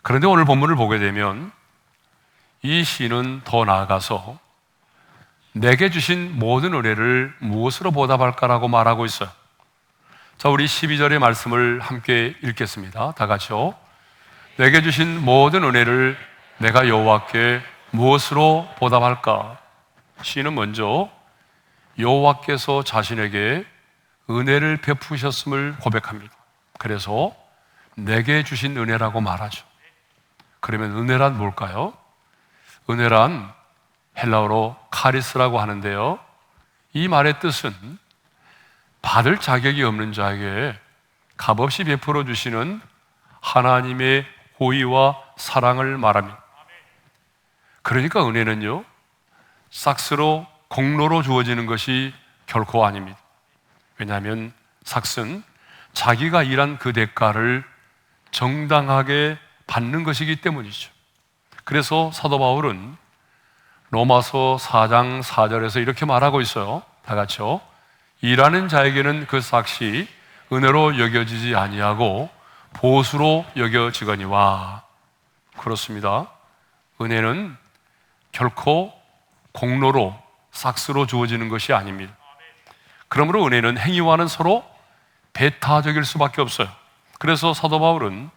그런데 오늘 본문을 보게 되면 이 시인은 더 나아가서 내게 주신 모든 은혜를 무엇으로 보답할까라고 말하고 있어요. 자, 우리 12절의 말씀을 함께 읽겠습니다. 다 같이요. 내게 주신 모든 은혜를 내가 여호와께 무엇으로 보답할까? 시인은 먼저 여호와께서 자신에게 은혜를 베푸셨음을 고백합니다. 그래서 내게 주신 은혜라고 말하죠. 그러면 은혜란 뭘까요? 은혜란 헬라어로 카리스라고 하는데요, 이 말의 뜻은 받을 자격이 없는 자에게 값없이 베풀어 주시는 하나님의 호의와 사랑을 말합니다. 그러니까 은혜는요, 삭스로 공로로 주어지는 것이 결코 아닙니다. 왜냐하면 삭스는 자기가 일한 그 대가를 정당하게 받는 것이기 때문이죠. 그래서 사도 바울은 로마서 4장 4절에서 이렇게 말하고 있어요. 다 같이요. 일하는 자에게는 그 삭시 은혜로 여겨지지 아니하고 보수로 여겨지거니와. 그렇습니다. 은혜는 결코 공로로 삭스로 주어지는 것이 아닙니다. 그러므로 은혜는 행위와는 서로 배타적일 수밖에 없어요. 그래서 사도 바울은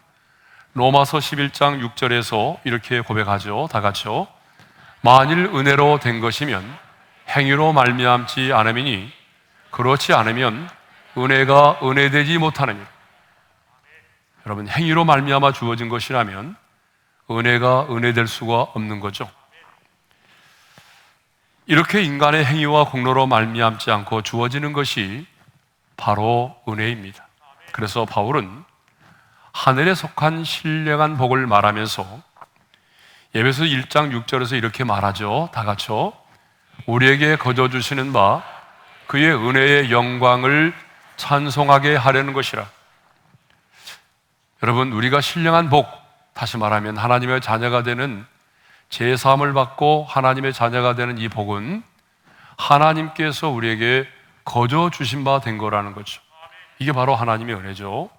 로마서 11장 6절에서 이렇게 고백하죠. 다 같이요. 만일 은혜로 된 것이면 행위로 말미암지 않음이니 그렇지 않으면 은혜가 은혜되지 못하느니라. 여러분, 행위로 말미암아 주어진 것이라면 은혜가 은혜될 수가 없는 거죠. 이렇게 인간의 행위와 공로로 말미암지 않고 주어지는 것이 바로 은혜입니다. 그래서 바울은 하늘에 속한 신령한 복을 말하면서 에베소 1장 6절에서 이렇게 말하죠. 다 같이요. 우리에게 거저 주시는 바 그의 은혜의 영광을 찬송하게 하려는 것이라. 여러분, 우리가 신령한 복, 다시 말하면 하나님의 자녀가 되는 제사함을 받고 하나님의 자녀가 되는 이 복은 하나님께서 우리에게 거저 주신 바 된 거라는 거죠. 이게 바로 하나님의 은혜죠.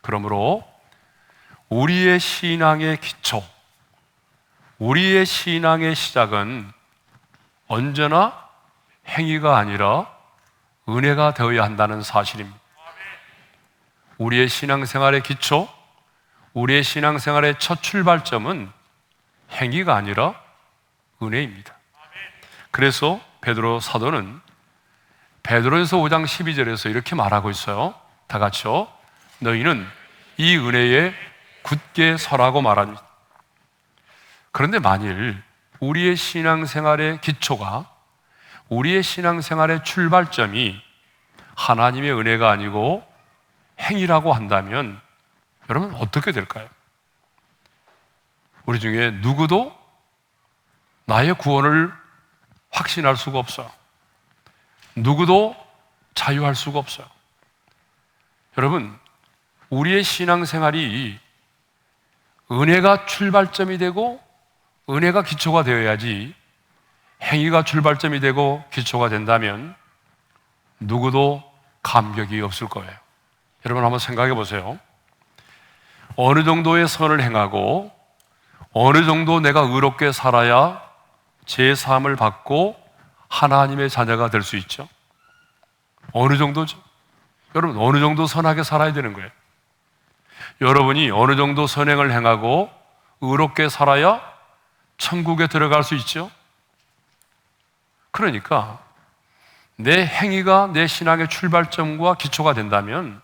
그러므로 우리의 신앙의 기초, 우리의 신앙의 시작은 언제나 행위가 아니라 은혜가 되어야 한다는 사실입니다. 우리의 신앙생활의 기초, 우리의 신앙생활의 첫 출발점은 행위가 아니라 은혜입니다. 그래서 베드로 사도는 베드로전서 5장 12절에서 이렇게 말하고 있어요. 다 같이요. 너희는 이 은혜에 굳게 서라고 말합니다. 그런데 만일 우리의 신앙생활의 기초가, 우리의 신앙생활의 출발점이 하나님의 은혜가 아니고 행위라고 한다면 여러분 어떻게 될까요? 우리 중에 누구도 나의 구원을 확신할 수가 없어요. 누구도 자유할 수가 없어요. 여러분, 우리의 신앙생활이 은혜가 출발점이 되고 은혜가 기초가 되어야지, 행위가 출발점이 되고 기초가 된다면 누구도 감격이 없을 거예요. 여러분 한번 생각해 보세요. 어느 정도의 선을 행하고 어느 정도 내가 의롭게 살아야 제 사함을 받고 하나님의 자녀가 될 수 있죠? 어느 정도죠? 여러분, 어느 정도 선하게 살아야 되는 거예요. 여러분이 어느 정도 선행을 행하고 의롭게 살아야 천국에 들어갈 수 있죠? 그러니까 내 행위가 내 신앙의 출발점과 기초가 된다면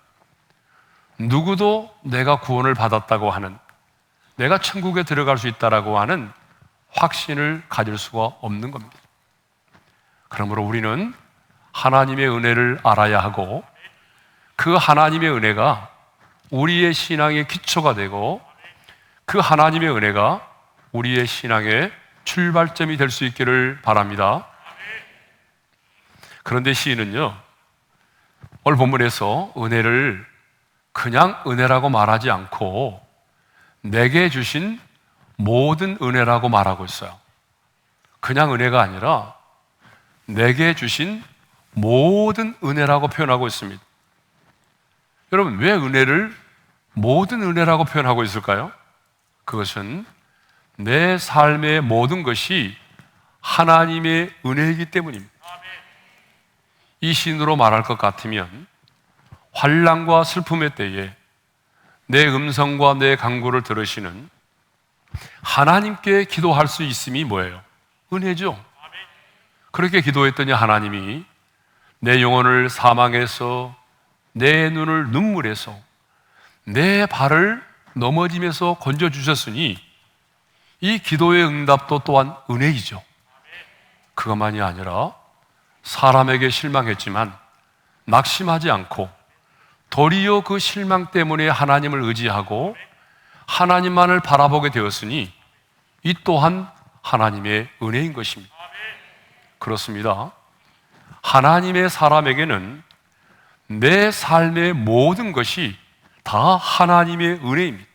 누구도 내가 구원을 받았다고 하는, 내가 천국에 들어갈 수 있다라고 하는 확신을 가질 수가 없는 겁니다. 그러므로 우리는 하나님의 은혜를 알아야 하고 그 하나님의 은혜가 우리의 신앙의 기초가 되고 그 하나님의 은혜가 우리의 신앙의 출발점이 될 수 있기를 바랍니다. 그런데 시인은요, 오늘 본문에서 은혜를 그냥 은혜라고 말하지 않고 내게 주신 모든 은혜라고 말하고 있어요. 그냥 은혜가 아니라 내게 주신 모든 은혜라고 표현하고 있습니다. 여러분, 왜 은혜를 모든 은혜라고 표현하고 있을까요? 그것은 내 삶의 모든 것이 하나님의 은혜이기 때문입니다. 이 시인으로 말할 것 같으면 환난과 슬픔의 때에 내 음성과 내 간구를 들으시는 하나님께 기도할 수 있음이 뭐예요? 은혜죠. 그렇게 기도했더니 하나님이 내 영혼을 사망에서, 내 눈을 눈물에서, 내 발을 넘어짐에서 건져주셨으니 이 기도의 응답도 또한 은혜이죠. 그것만이 아니라 사람에게 실망했지만 낙심하지 않고 도리어 그 실망 때문에 하나님을 의지하고 하나님만을 바라보게 되었으니 이 또한 하나님의 은혜인 것입니다. 그렇습니다. 하나님의 사람에게는 내 삶의 모든 것이 다 하나님의 은혜입니다.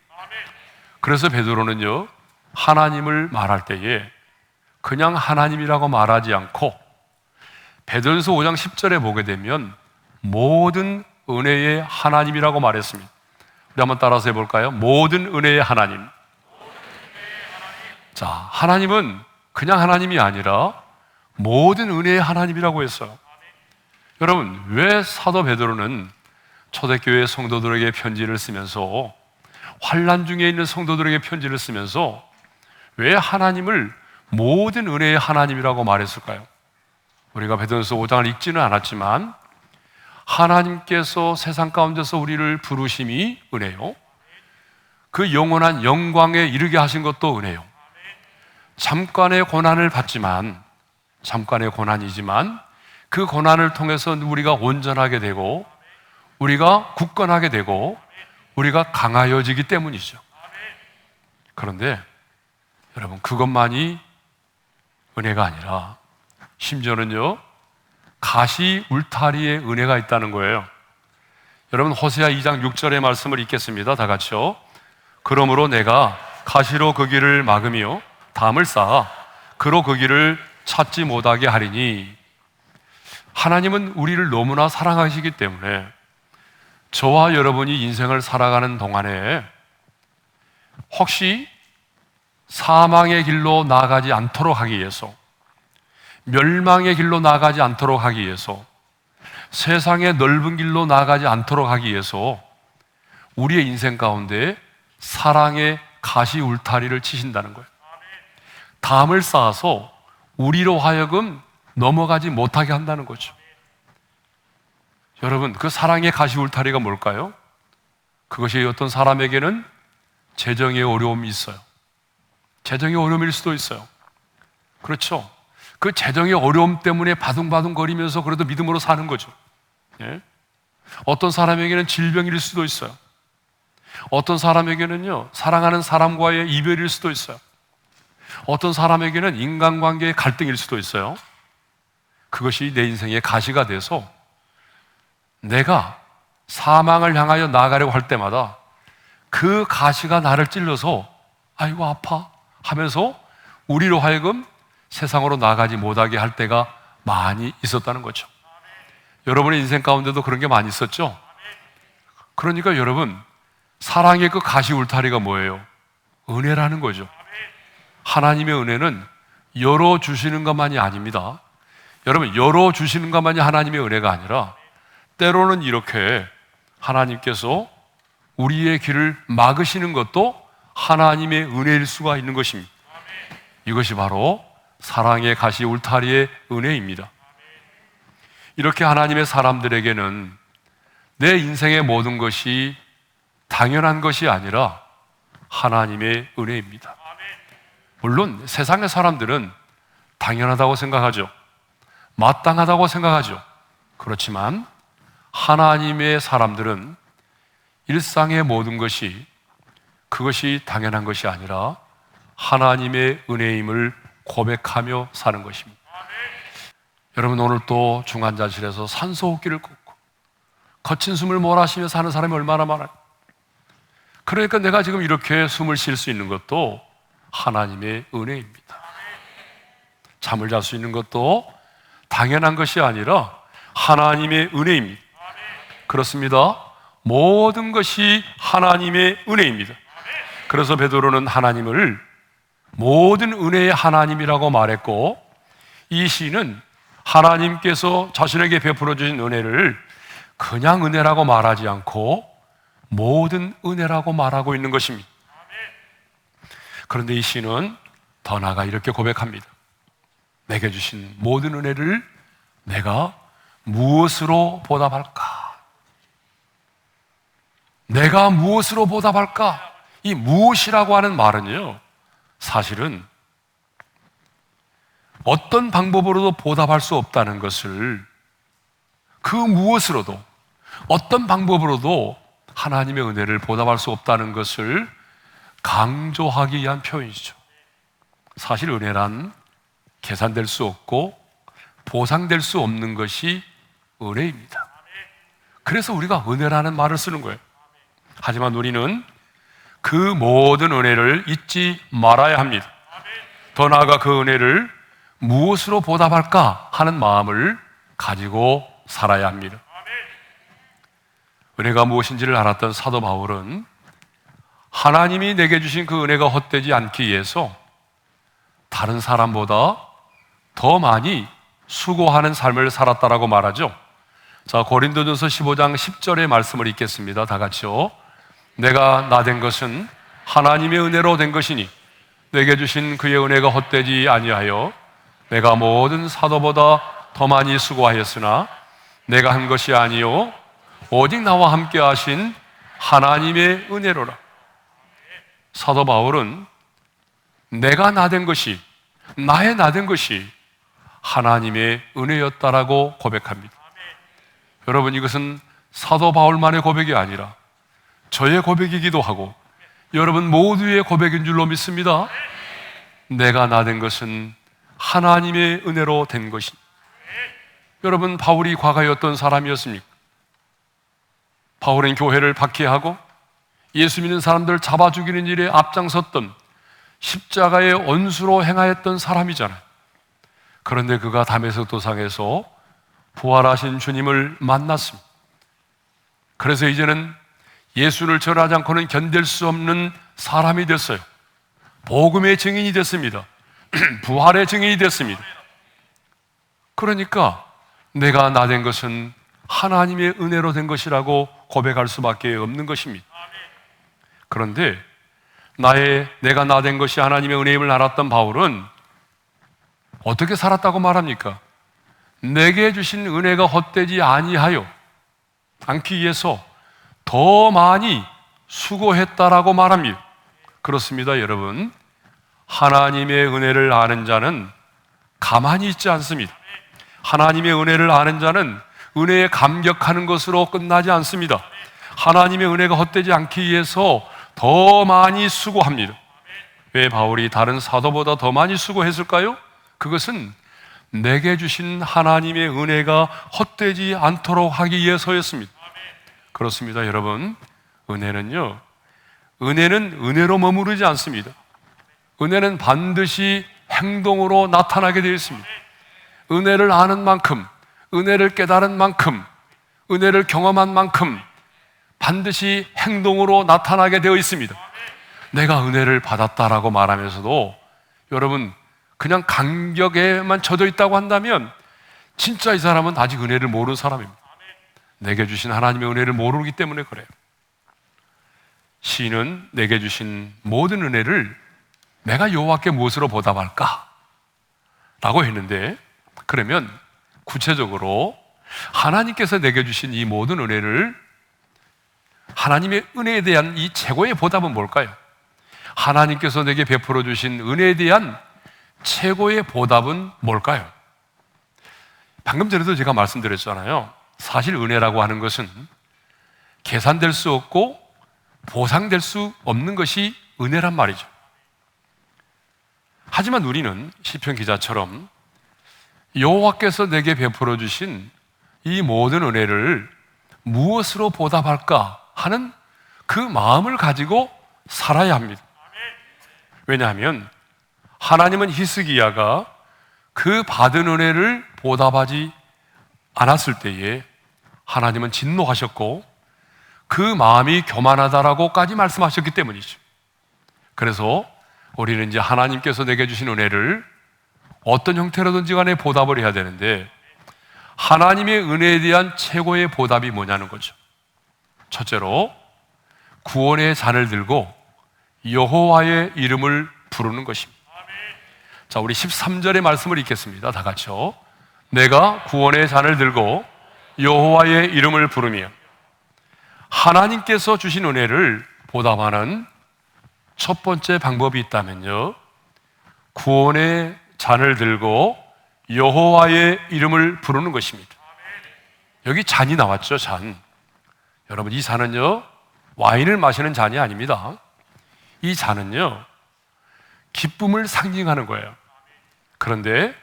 그래서 베드로는요, 하나님을 말할 때에 그냥 하나님이라고 말하지 않고 베드로전서 5장 10절에 보게 되면 모든 은혜의 하나님이라고 말했습니다. 우리 한번 따라서 해볼까요? 모든 은혜의 하나님. 자, 하나님은 그냥 하나님이 아니라 모든 은혜의 하나님이라고 했어요. 여러분, 왜 사도 베드로는 초대교회 성도들에게 편지를 쓰면서, 환난 중에 있는 성도들에게 편지를 쓰면서 왜 하나님을 모든 은혜의 하나님이라고 말했을까요? 우리가 베드로전서 5장을 읽지는 않았지만 하나님께서 세상 가운데서 우리를 부르심이 은혜요, 그 영원한 영광에 이르게 하신 것도 은혜요, 잠깐의 고난을 받지만, 잠깐의 고난이지만 그 고난을 통해서 우리가 온전하게 되고 우리가 굳건하게 되고 우리가 강하여지기 때문이죠. 그런데 여러분, 그것만이 은혜가 아니라 심지어는요, 가시 울타리에 은혜가 있다는 거예요. 여러분, 호세아 2장 6절의 말씀을 읽겠습니다. 다 같이요. 그러므로 내가 가시로 그 길을 막으며 담을 쌓아 그로 그 길을 찾지 못하게 하리니, 하나님은 우리를 너무나 사랑하시기 때문에 저와 여러분이 인생을 살아가는 동안에 혹시 사망의 길로 나아가지 않도록 하기 위해서, 멸망의 길로 나아가지 않도록 하기 위해서, 세상의 넓은 길로 나아가지 않도록 하기 위해서 우리의 인생 가운데 사랑의 가시 울타리를 치신다는 거예요. 담을 쌓아서 우리로 하여금 넘어가지 못하게 한다는 거죠. 여러분, 그 사랑의 가시 울타리가 뭘까요? 그것이 어떤 사람에게는 재정의 어려움이 있어요. 재정의 어려움일 수도 있어요. 그렇죠? 그 재정의 어려움 때문에 바둥바둥거리면서 그래도 믿음으로 사는 거죠. 예? 어떤 사람에게는 질병일 수도 있어요. 어떤 사람에게는요, 사랑하는 사람과의 이별일 수도 있어요. 어떤 사람에게는 인간관계의 갈등일 수도 있어요. 그것이 내 인생의 가시가 돼서 내가 사망을 향하여 나아가려고 할 때마다 그 가시가 나를 찔러서 아이고 아파 하면서 우리로 하여금 세상으로 나가지 못하게 할 때가 많이 있었다는 거죠. 여러분의 인생 가운데도 그런 게 많이 있었죠? 그러니까 여러분, 사랑의 그 가시 울타리가 뭐예요? 은혜라는 거죠. 하나님의 은혜는 열어주시는 것만이 아닙니다. 여러분, 열어주시는 것만이 하나님의 은혜가 아니라 때로는 이렇게 하나님께서 우리의 길을 막으시는 것도 하나님의 은혜일 수가 있는 것입니다. 이것이 바로 사랑의 가시 울타리의 은혜입니다. 이렇게 하나님의 사람들에게는 내 인생의 모든 것이 당연한 것이 아니라 하나님의 은혜입니다. 물론 세상의 사람들은 당연하다고 생각하죠. 마땅하다고 생각하죠. 그렇지만 하나님의 사람들은 일상의 모든 것이 그것이 당연한 것이 아니라 하나님의 은혜임을 고백하며 사는 것입니다. 여러분, 오늘 또 중환자실에서 산소호흡기를 꽂고 거친 숨을 몰아쉬며 사는 사람이 얼마나 많아요. 그러니까 내가 지금 이렇게 숨을 쉴 수 있는 것도 하나님의 은혜입니다. 잠을 잘 수 있는 것도 당연한 것이 아니라 하나님의 은혜입니다. 그렇습니다. 모든 것이 하나님의 은혜입니다. 그래서 베드로는 하나님을 모든 은혜의 하나님이라고 말했고, 이 시인은 하나님께서 자신에게 베풀어 주신 은혜를 그냥 은혜라고 말하지 않고 모든 은혜라고 말하고 있는 것입니다. 그런데 이 시인은 더 나아가 이렇게 고백합니다. 내게 주신 모든 은혜를 내가 무엇으로 보답할까? 내가 무엇으로 보답할까? 이 무엇이라고 하는 말은요, 사실은 어떤 방법으로도 보답할 수 없다는 것을, 그 무엇으로도 어떤 방법으로도 하나님의 은혜를 보답할 수 없다는 것을 강조하기 위한 표현이죠. 사실 은혜란 계산될 수 없고 보상될 수 없는 것이 은혜입니다. 그래서 우리가 은혜라는 말을 쓰는 거예요. 하지만 우리는 그 모든 은혜를 잊지 말아야 합니다. 더 나아가 그 은혜를 무엇으로 보답할까 하는 마음을 가지고 살아야 합니다. 은혜가 무엇인지를 알았던 사도 바울은 하나님이 내게 주신 그 은혜가 헛되지 않기 위해서 다른 사람보다 더 많이 수고하는 삶을 살았다라고 말하죠. 자, 고린도전서 15장 10절의 말씀을 읽겠습니다. 다 같이요. 내가 나 된 것은 하나님의 은혜로 된 것이니 내게 주신 그의 은혜가 헛되지 아니하여 내가 모든 사도보다 더 많이 수고하였으나 내가 한 것이 아니요 오직 나와 함께 하신 하나님의 은혜로라. 사도 바울은 내가 나 된 것이, 나의 나 된 것이 하나님의 은혜였다라고 고백합니다. 여러분, 이것은 사도 바울만의 고백이 아니라 저의 고백이기도 하고 여러분 모두의 고백인 줄로 믿습니다. 내가 나 된 것은 하나님의 은혜로 된 것이. 여러분, 바울이 과거에 어떤 사람이었습니까? 바울은 교회를 박해하고 예수 믿는 사람들 잡아 죽이는 일에 앞장섰던 십자가의 원수로 행하였던 사람이잖아요. 그런데 그가 다메섹 도상에서 부활하신 주님을 만났습니다. 그래서 이제는 예수를 전하지 않고는 견딜 수 없는 사람이 됐어요. 복음의 증인이 됐습니다. 부활의 증인이 됐습니다. 그러니까 내가 나 된 것은 하나님의 은혜로 된 것이라고 고백할 수밖에 없는 것입니다. 그런데 내가 나 된 것이 하나님의 은혜임을 알았던 바울은 어떻게 살았다고 말합니까? 내게 주신 은혜가 헛되지 아니하여 않기 위해서 더 많이 수고했다라고 말합니다. 그렇습니다, 여러분. 하나님의 은혜를 아는 자는 가만히 있지 않습니다. 하나님의 은혜를 아는 자는 은혜에 감격하는 것으로 끝나지 않습니다. 하나님의 은혜가 헛되지 않기 위해서 더 많이 수고합니다. 왜 바울이 다른 사도보다 더 많이 수고했을까요? 그것은 내게 주신 하나님의 은혜가 헛되지 않도록 하기 위해서였습니다. 그렇습니다, 여러분. 은혜는 은혜로 머무르지 않습니다. 은혜는 반드시 행동으로 나타나게 되어 있습니다. 은혜를 아는 만큼, 은혜를 깨달은 만큼, 은혜를 경험한 만큼 반드시 행동으로 나타나게 되어 있습니다. 내가 은혜를 받았다라고 말하면서도 여러분, 그냥 감격에만 젖어 있다고 한다면 진짜 이 사람은 아직 은혜를 모르는 사람입니다. 내게 주신 하나님의 은혜를 모르기 때문에 그래요. 시인은 내게 주신 모든 은혜를 내가 여호와께 무엇으로 보답할까? 라고 했는데, 그러면 구체적으로 하나님께서 내게 주신 이 모든 은혜를, 하나님의 은혜에 대한 이 최고의 보답은 뭘까요? 하나님께서 내게 베풀어 주신 은혜에 대한 최고의 보답은 뭘까요? 방금 전에도 제가 말씀드렸잖아요. 사실 은혜라고 하는 것은 계산될 수 없고 보상될 수 없는 것이 은혜란 말이죠. 하지만 우리는 시편 기자처럼 여호와께서 내게 베풀어 주신 이 모든 은혜를 무엇으로 보답할까 하는 그 마음을 가지고 살아야 합니다. 왜냐하면 하나님은 히스기야가 그 받은 은혜를 보답하지 않았을 때에 하나님은 진노하셨고 그 마음이 교만하다라고까지 말씀하셨기 때문이죠. 그래서 우리는 이제 하나님께서 내게 주신 은혜를 어떤 형태로든지 간에 보답을 해야 되는데, 하나님의 은혜에 대한 최고의 보답이 뭐냐는 거죠. 첫째로 구원의 잔을 들고 여호와의 이름을 부르는 것입니다. 자, 우리 13절의 말씀을 읽겠습니다. 다 같이요. 내가 구원의 잔을 들고 여호와의 이름을 부르며. 하나님께서 주신 은혜를 보답하는 첫 번째 방법이 있다면요, 구원의 잔을 들고 여호와의 이름을 부르는 것입니다. 여기 잔이 나왔죠, 잔. 여러분, 이 잔은요, 와인을 마시는 잔이 아닙니다. 이 잔은요, 기쁨을 상징하는 거예요. 그런데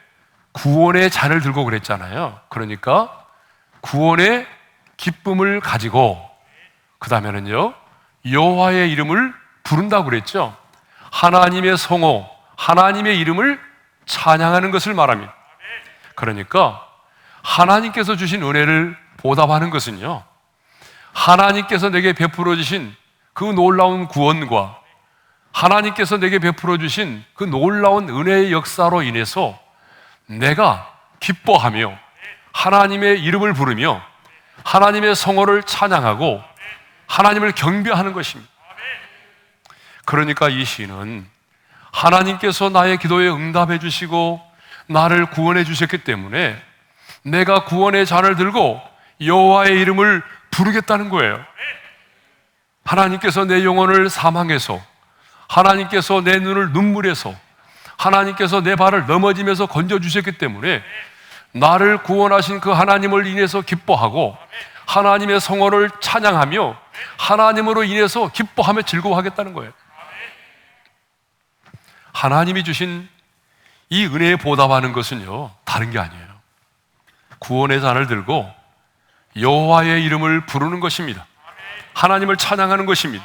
구원의 잔을 들고 그랬잖아요. 그러니까 구원의 기쁨을 가지고 그 다음에는요, 여호와의 이름을 부른다고 그랬죠. 하나님의 성호, 하나님의 이름을 찬양하는 것을 말합니다. 그러니까 하나님께서 주신 은혜를 보답하는 것은요, 하나님께서 내게 베풀어 주신 그 놀라운 구원과 하나님께서 내게 베풀어 주신 그 놀라운 은혜의 역사로 인해서 내가 기뻐하며 하나님의 이름을 부르며 하나님의 성호를 찬양하고 하나님을 경배하는 것입니다. 그러니까 이 시인은 하나님께서 나의 기도에 응답해 주시고 나를 구원해 주셨기 때문에 내가 구원의 잔을 들고 여호와의 이름을 부르겠다는 거예요. 하나님께서 내 영혼을 사망해서, 하나님께서 내 눈을 눈물에서, 하나님께서 내 발을 넘어지면서 건져주셨기 때문에 나를 구원하신 그 하나님을 인해서 기뻐하고 하나님의 성호를 찬양하며 하나님으로 인해서 기뻐하며 즐거워하겠다는 거예요. 하나님이 주신 이 은혜에 보답하는 것은요, 다른 게 아니에요. 구원의 잔을 들고 여호와의 이름을 부르는 것입니다. 하나님을 찬양하는 것입니다.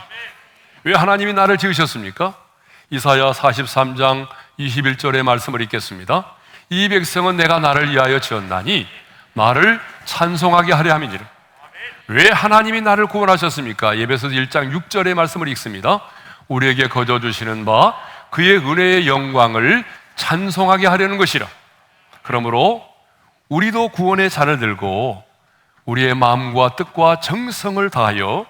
왜 하나님이 나를 지으셨습니까? 이사야 43장 21절의 말씀을 읽겠습니다. 이 백성은 내가 나를 위하여 지었나니 나를 찬송하게 하려 함이니라. 왜 하나님이 나를 구원하셨습니까? 에베소서 1장 6절의 말씀을 읽습니다. 우리에게 거저 주시는 바 그의 은혜의 영광을 찬송하게 하려는 것이라. 그러므로 우리도 구원의 잔을 들고 우리의 마음과 뜻과 정성을 다하여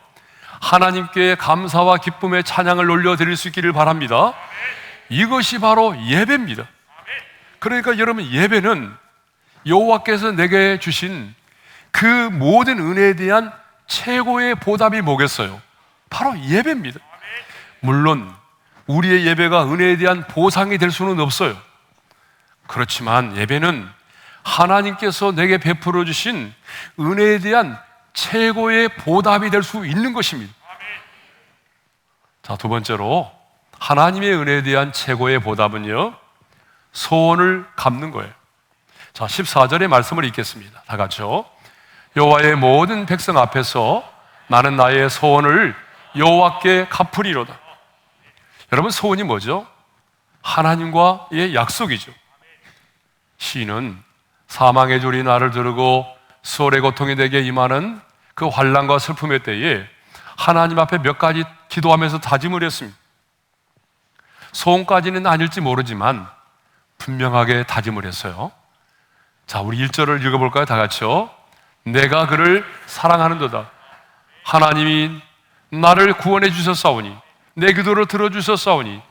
하나님께 감사와 기쁨의 찬양을 올려드릴 수 있기를 바랍니다. 이것이 바로 예배입니다. 그러니까 여러분, 예배는 여호와께서 내게 주신 그 모든 은혜에 대한 최고의 보답이 뭐겠어요? 바로 예배입니다. 물론 우리의 예배가 은혜에 대한 보상이 될 수는 없어요. 그렇지만 예배는 하나님께서 내게 베풀어 주신 은혜에 대한 최고의 보답이 될 수 있는 것입니다. 자, 두 번째로 하나님의 은혜에 대한 최고의 보답은요, 소원을 갚는 거예요. 자, 14절의 말씀을 읽겠습니다. 다 같이요. 여호와의 모든 백성 앞에서 나는 나의 소원을 여호와께 갚으리로다. 여러분, 소원이 뭐죠? 하나님과의 약속이죠. 시인은 사망의 졸이 나를 두르고 수월의 고통이 내게 임하는 그 환난과 슬픔의 때에 하나님 앞에 몇 가지 기도하면서 다짐을 했습니다. 소원까지는 아닐지 모르지만 분명하게 다짐을 했어요. 자, 우리 1절을 읽어볼까요? 다 같이요. 내가 그를 사랑하는도다. 하나님이 나를 구원해 주셨사오니, 내 기도를 들어주셨사오니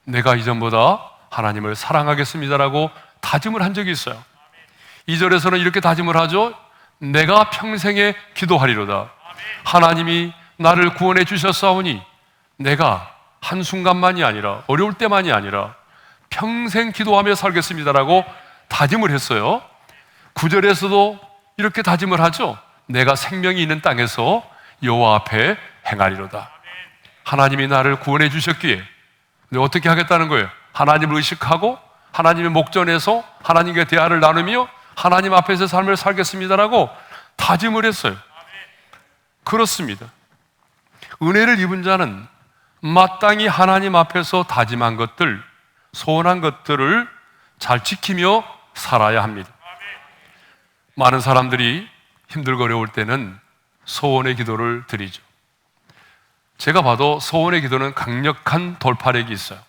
내가 이전보다 하나님을 사랑하겠습니다라고 다짐을 한 적이 있어요. 2절에서는 이렇게 다짐을 하죠. 내가 평생에 기도하리로다. 하나님이 나를 구원해 주셨사오니 내가 한순간만이 아니라, 어려울 때만이 아니라 평생 기도하며 살겠습니다라고 다짐을 했어요. 9절에서도 이렇게 다짐을 하죠. 내가 생명이 있는 땅에서 여호와 앞에 행하리로다. 하나님이 나를 구원해 주셨기에 어떻게 하겠다는 거예요? 하나님을 의식하고 하나님의 목전에서 하나님과 대화를 나누며 하나님 앞에서 삶을 살겠습니다라고 다짐을 했어요. 그렇습니다. 은혜를 입은 자는 마땅히 하나님 앞에서 다짐한 것들, 소원한 것들을 잘 지키며 살아야 합니다. 많은 사람들이 힘들고 어려울 때는 소원의 기도를 드리죠. 제가 봐도 소원의 기도는 강력한 돌파력이 있어요.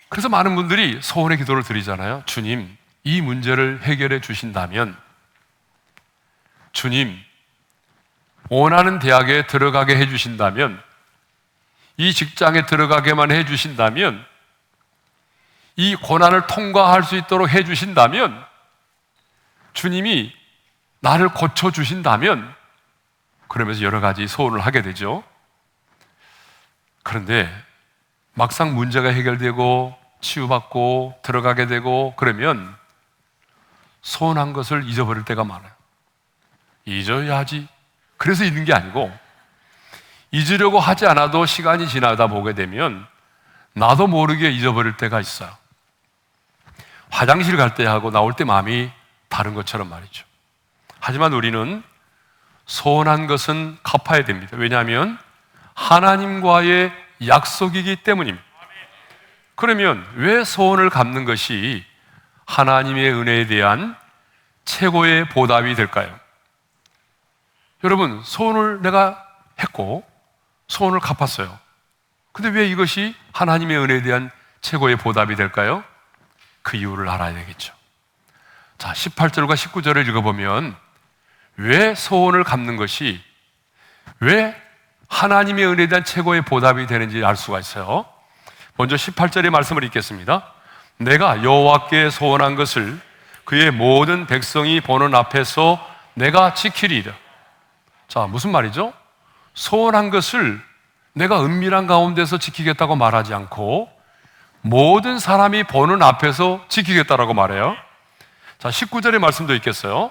그래서 많은 분들이 소원의 기도를 드리잖아요. 주님, 이 문제를 해결해 주신다면, 주님, 원하는 대학에 들어가게 해 주신다면, 이 직장에 들어가게만 해 주신다면, 이 고난을 통과할 수 있도록 해 주신다면, 주님이 나를 고쳐 주신다면, 그러면서 여러 가지 소원을 하게 되죠. 그런데 막상 문제가 해결되고 치유받고 들어가게 되고 그러면 소원한 것을 잊어버릴 때가 많아요. 잊어야지. 그래서 잊는 게 아니고, 잊으려고 하지 않아도 시간이 지나다 보게 되면 나도 모르게 잊어버릴 때가 있어요. 화장실 갈 때 하고 나올 때 마음이 다른 것처럼 말이죠. 하지만 우리는 소원한 것은 갚아야 됩니다. 왜냐하면 하나님과의 약속이기 때문입니다. 그러면 왜 소원을 갚는 것이 하나님의 은혜에 대한 최고의 보답이 될까요? 여러분, 소원을 내가 했고 소원을 갚았어요. 근데 왜 이것이 하나님의 은혜에 대한 최고의 보답이 될까요? 그 이유를 알아야 되겠죠. 자, 18절과 19절을 읽어보면 왜 소원을 갚는 것이, 왜 하나님의 은혜에 대한 최고의 보답이 되는지 알 수가 있어요. 먼저 18절의 말씀을 읽겠습니다. 내가 여호와께 소원한 것을 그의 모든 백성이 보는 앞에서 내가 지키리라. 자, 무슨 말이죠? 소원한 것을 내가 은밀한 가운데서 지키겠다고 말하지 않고 모든 사람이 보는 앞에서 지키겠다라고 말해요. 자, 19절의 말씀도 있겠어요.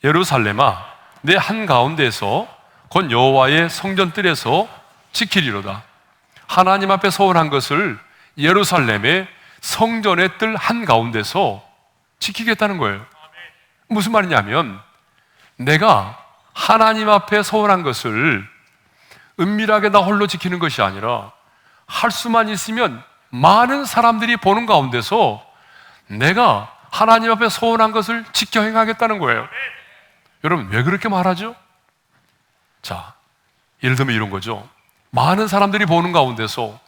예루살렘아, 내 한가운데에서 곧 여호와의 성전뜰에서 지키리로다. 하나님 앞에 소원한 것을 예루살렘의 성전의 뜰 한가운데서 지키겠다는 거예요. 무슨 말이냐면, 내가 하나님 앞에 소원한 것을 은밀하게 나 홀로 지키는 것이 아니라 할 수만 있으면 많은 사람들이 보는 가운데서 내가 하나님 앞에 소원한 것을 지켜 행하겠다는 거예요. 여러분, 왜 그렇게 말하죠? 자, 예를 들면 이런 거죠. 많은 사람들이 보는 가운데서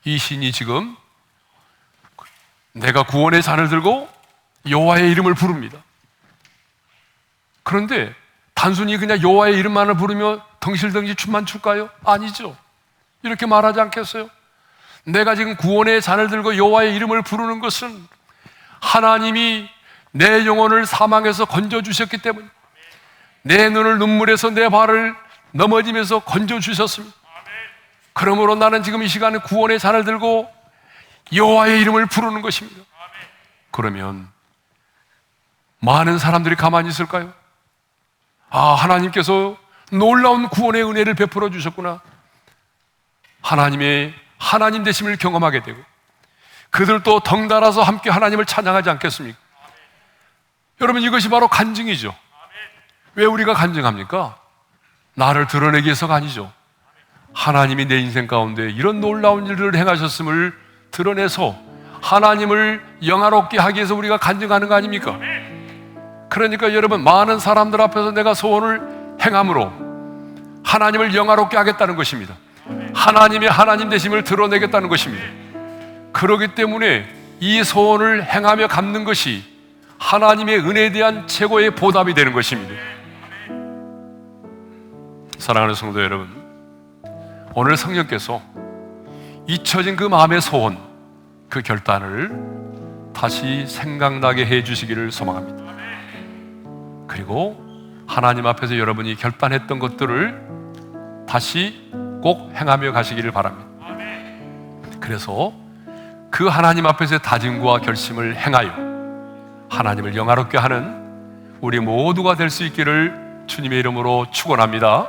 이 신이 지금 내가 구원의 잔을 들고 여호와의 이름을 부릅니다. 그런데 단순히 그냥 여호와의 이름만을 부르며 덩실덩실 춤만 출까요? 아니죠. 이렇게 말하지 않겠어요? 내가 지금 구원의 잔을 들고 여호와의 이름을 부르는 것은 하나님이 내 영혼을 사망에서 건져주셨기 때문에, 내 눈을 눈물에서 내 발을 넘어지면서 건져주셨습니다. 그러므로 나는 지금 이 시간에 구원의 잔을 들고 여호와의 이름을 부르는 것입니다. 그러면 많은 사람들이 가만히 있을까요? 아, 하나님께서 놀라운 구원의 은혜를 베풀어 주셨구나. 하나님의 하나님 되심을 경험하게 되고 그들도 덩달아서 함께 하나님을 찬양하지 않겠습니까? 여러분, 이것이 바로 간증이죠. 왜 우리가 간증합니까? 나를 드러내기 위해서가 아니죠. 하나님이 내 인생 가운데 이런 놀라운 일을 행하셨음을 드러내서 하나님을 영화롭게 하기 위해서 우리가 간증하는 거 아닙니까? 그러니까 여러분, 많은 사람들 앞에서 내가 소원을 행함으로 하나님을 영화롭게 하겠다는 것입니다. 하나님의 하나님 되심을 드러내겠다는 것입니다. 그렇기 때문에 이 소원을 행하며 갚는 것이 하나님의 은혜에 대한 최고의 보답이 되는 것입니다. 사랑하는 성도 여러분, 오늘 성령께서 잊혀진 그 마음의 소원, 그 결단을 다시 생각나게 해 주시기를 소망합니다. 그리고 하나님 앞에서 여러분이 결단했던 것들을 다시 꼭 행하며 가시기를 바랍니다. 그래서 그 하나님 앞에서의 다짐과 결심을 행하여 하나님을 영화롭게 하는 우리 모두가 될 수 있기를 주님의 이름으로 축원합니다.